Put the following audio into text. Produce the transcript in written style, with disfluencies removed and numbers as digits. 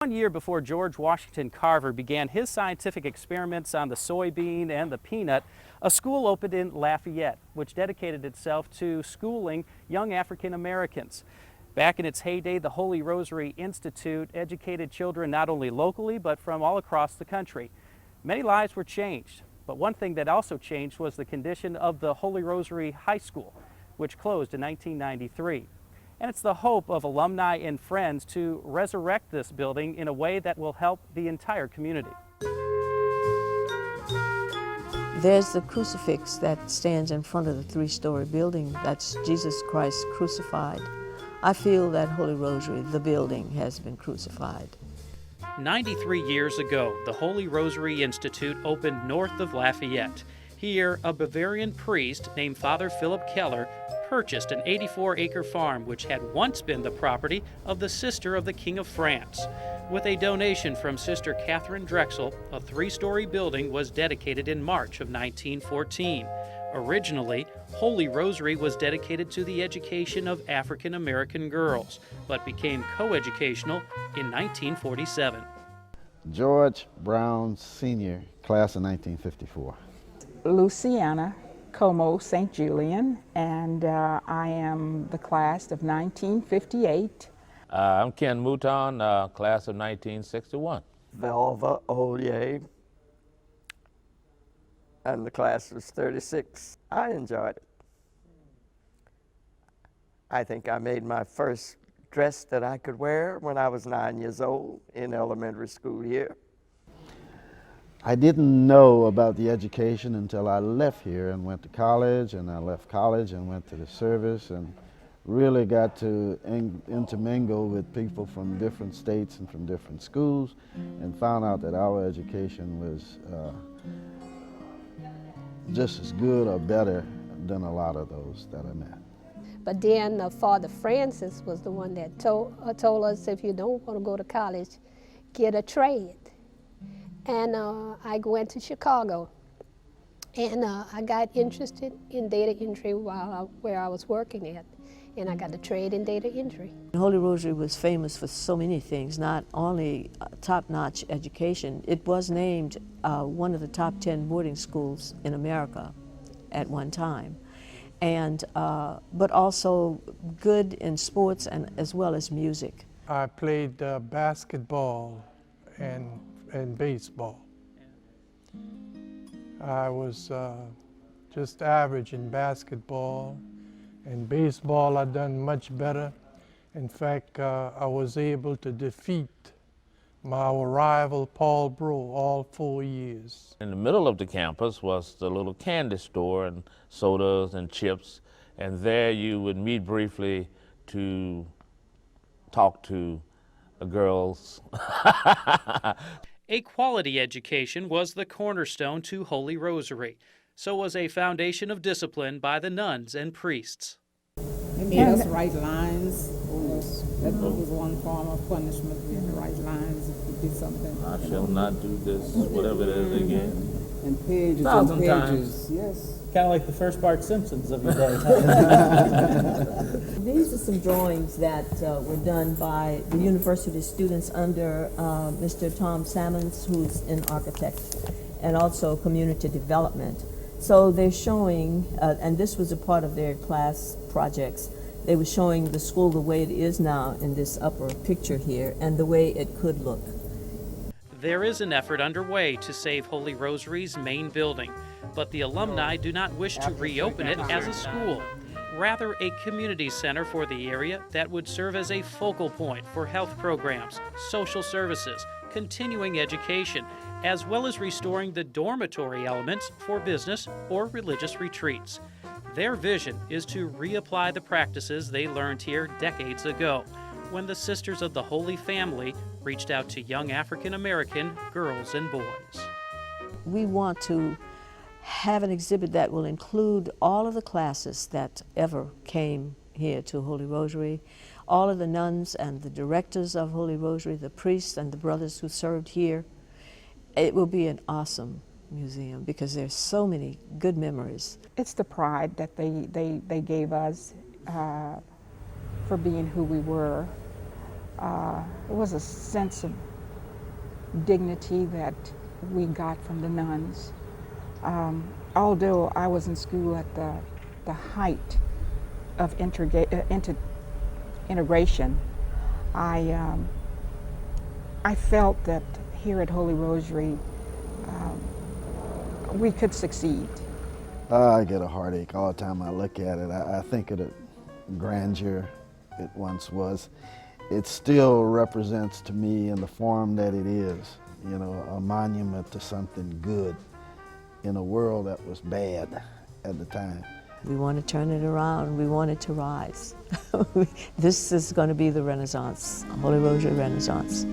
1 year before George Washington Carver began his scientific experiments on the soybean and the peanut, a school opened in Lafayette, which dedicated itself to schooling young African Americans. Back in its heyday, the Holy Rosary Institute educated children not only locally, but from all across the country. Many lives were changed, but one thing that also changed was the condition of the Holy Rosary High School, which closed in 1993. And it's the hope of alumni and friends to resurrect this building in a way that will help the entire community. There's the crucifix that stands in front of the three-story building. That's Jesus Christ crucified. I feel that Holy Rosary, the building, has been crucified. 93 years ago, the Holy Rosary Institute opened north of Lafayette. Here, a Bavarian priest named Father Philip Keller purchased an 84-acre farm which had once been the property of the sister of the King of France. With a donation from Sister Catherine Drexel, a three-story building was dedicated in March of 1914. Originally, Holy Rosary was dedicated to the education of African American girls, but became co-educational in 1947. George Brown Sr., class of 1954. Louisiana, Como, St. Julian, and I am the class of 1958. I'm Ken Mouton, class of 1961. Velva Ollier, and the class was 36. I enjoyed it. I think I made my first dress that I could wear when I was 9 years old in elementary school here. I didn't know about the education until I left here and went to college, and I left college and went to the service and really got to intermingle with people from different states and from different schools, and found out that our education was just as good or better than a lot of those that I met. But then Father Francis was the one that told us, if you don't want to go to college, get a trade. And I went to Chicago, and I got interested in data entry where I was working at, and I got a trade in data entry. Holy Rosary was famous for so many things, not only top-notch education. It was named one of the top 10 boarding schools in America at one time, and but also good in sports and as well as music. I played basketball and baseball. I was just average in basketball. In baseball, I've done much better. In fact, I was able to defeat my rival, Paul Bro, all 4 years. In the middle of the campus was the little candy store and sodas and chips, and there you would meet briefly to talk to girls. A quality education was the cornerstone to Holy Rosary. So was a foundation of discipline by the nuns and priests. They made us write lines. That was one form of punishment. We had to write lines if we did something. I shall not do this, whatever it is again. And pages Thousand and pages. times. Yes. Kind of like the first Bart Simpsons of your day. These are some drawings that were done by the university students under Mr. Tom Sammons, who's an architect, and also community development. So they're showing, and this was a part of their class projects, they were showing the school the way it is now in this upper picture here, and the way it could look. There is an effort underway to save Holy Rosary's main building, but the alumni do not wish to reopen it as a school. Rather, a community center for the area that would serve as a focal point for health programs, social services, continuing education, as well as restoring the dormitory elements for business or religious retreats. Their vision is to reapply the practices they learned here decades ago, when the Sisters of the Holy Family reached out to young African American girls and boys. We want to have an exhibit that will include all of the classes that ever came here to Holy Rosary, all of the nuns and the directors of Holy Rosary, the priests and the brothers who served here. It will be an awesome museum because there's so many good memories. It's the pride that they gave us for being who we were. It was a sense of dignity that we got from the nuns. Although I was in school at the height of integration, I felt that here at Holy Rosary we could succeed. I get a heartache all the time I look at it. I think of the grandeur it once was. It still represents to me in the form that it is, you know, a monument to something good in a world that was bad at the time. We want to turn it around. We want it to rise. This is going to be the Renaissance, Holy Rosary Renaissance.